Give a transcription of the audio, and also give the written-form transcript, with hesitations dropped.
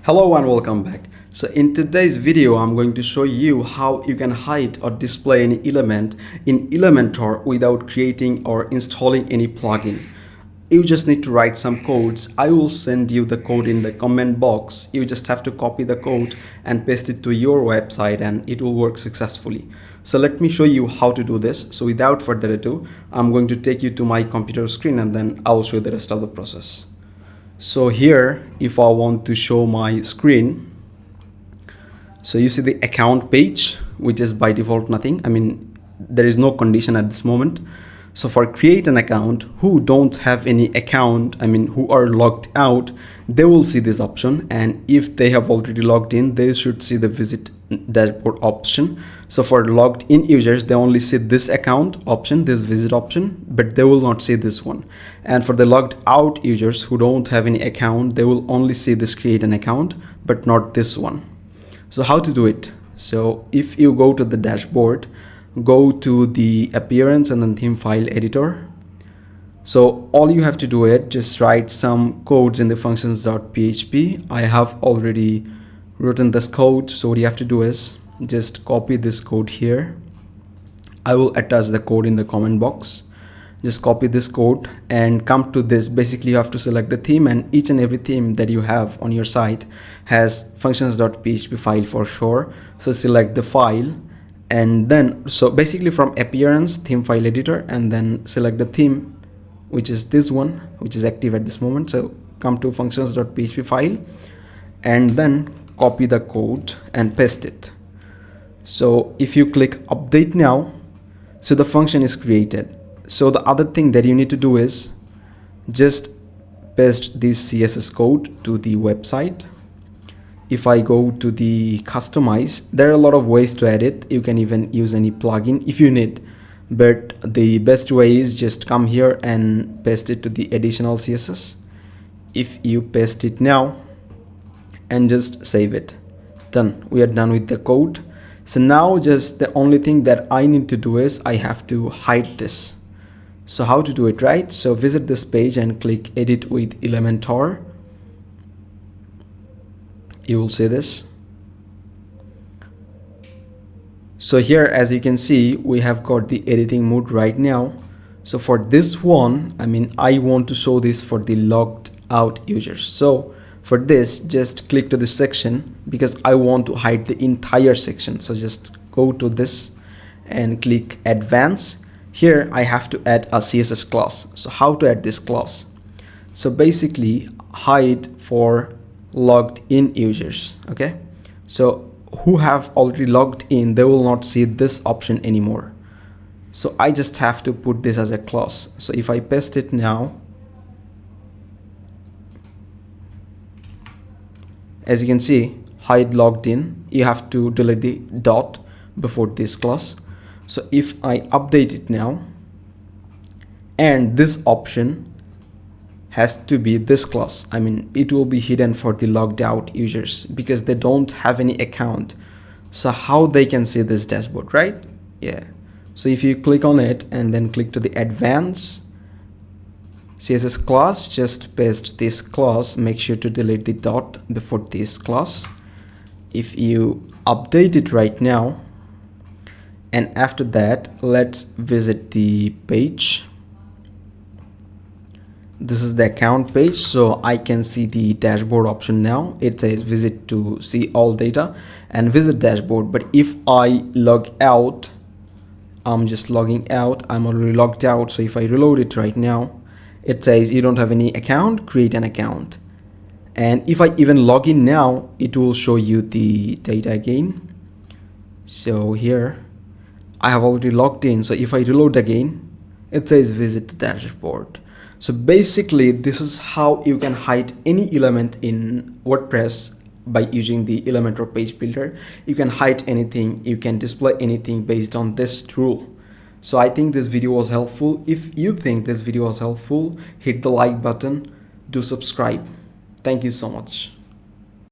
Hello and welcome back. So in today's video, I'm going to show you how you can hide or display any element in Elementor without creating or installing any plugin. You just need to write some codes. I will send you the code in the comment box. You just have to copy the code and paste it to your website and it will work successfully. So let me show you how to do this. So without further ado, I'm going to take you to my computer screen and then I will show you the rest of the process. So here, if I want to show my screen, so you see the account page, which is by default nothing. I mean, there is no condition at this moment. So for create an account, who don't have any account, I mean, who are logged out, they will see this option. And if they have already logged in, they should see the visit dashboard option. So for logged in users, they only see this account option, this visit option, but they will not see this one. And for the logged out users who don't have any account, they will only see this create an account, but not this one. So how to do it? So if you go to the dashboard, go to the appearance and then theme file editor. So all you have to do is just write some codes in the functions.php. I have already written this code. So what you have to do is just copy this code here. I will attach the code in the comment box. Just copy this code and come to this. Basically you have to select the theme, and each and every theme that you have on your site has functions.php file for sure. So select the file. And then, so basically from appearance, theme file editor, and then select the theme, which is this one, which is active at this moment. So come to functions.php file and then copy the code and paste it. So if you click update now, so the function is created. So the other thing that you need to do is just paste this CSS code to the website. If I go to the customize, there are a lot of ways to edit. You can even use any plugin if you need, but the best way is just come here and paste it to the additional CSS. If you paste it now and just save it, done. We are done with the code. So now just the only thing that I need to do is I have to hide this. So how to do it, right? So visit this page and click edit with Elementor. You will see this. So here, as you can see, we have got the editing mode right now. So for this one, I mean, I want to show this for the logged out users. So for this, just click to this section because I want to hide the entire section. So just go to this and click advanced. Here I have to add a CSS class. So how to add this class? So basically hide for logged in users. Okay, so who have already logged in, they will not see this option anymore. So I just have to put this as a class. So if I paste it now, as you can see, hide logged in, you have to delete the dot before this class. So if I update it now, and this option has to be this class, I mean, it will be hidden for the logged out users because they don't have any account. So how they can see this dashboard, right? Yeah. So if you click on it and then click to the advanced CSS class, just paste this class, make sure to delete the dot before this class. If you update it right now, and after that, let's visit the page. This is the account page, so I can see the dashboard option now. It says visit to see all data and visit dashboard. But if I log out, I'm just logging out, I'm already logged out. So if I reload it right now, it says you don't have any account, create an account. And if I even log in now, it will show you the data again. So here I have already logged in. So if I reload again, it says visit dashboard. So basically this is how you can hide any element in WordPress by using the Elementor page builder. You can hide anything, you can display anything based on this rule. So I think this video was helpful. If you think this video was helpful, hit the like button, do subscribe. Thank you so much.